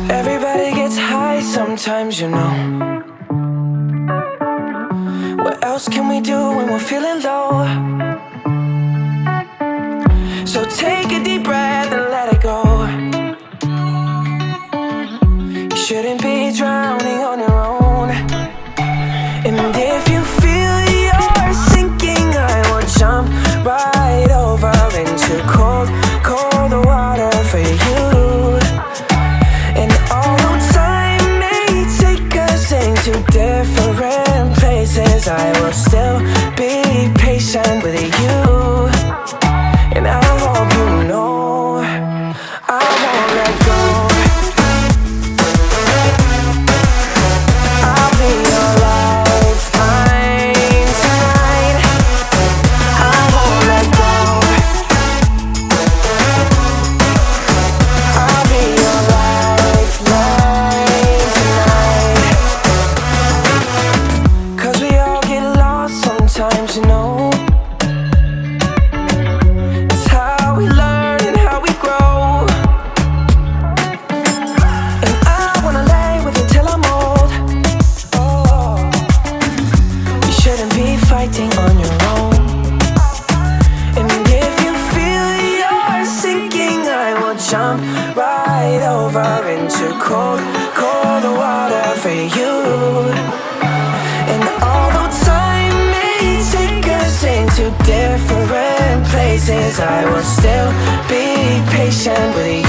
Everybody gets high sometimes, you know. What else can we do when we're feeling low? So take a deep breath and let it go. You shouldn't be drowning on your own. And if you feel you're sinking, I will jump right over into cold, cold water for you. And although time may take us into different places, I will still be patient with you. And I hope you know I won't let go. I'll be your lifeline tonight. I won't let go. I'll be your lifeline tonight. 'Cause we all get lost sometimes, you know. It's how we learn and how we grow. And I wanna lay with you till I'm old. Oh, you shouldn't be fighting on your own. And if you feel you're sinking, I will jump right over into cold, cold water for you. And although time may take us into different places, I will still be patient with you.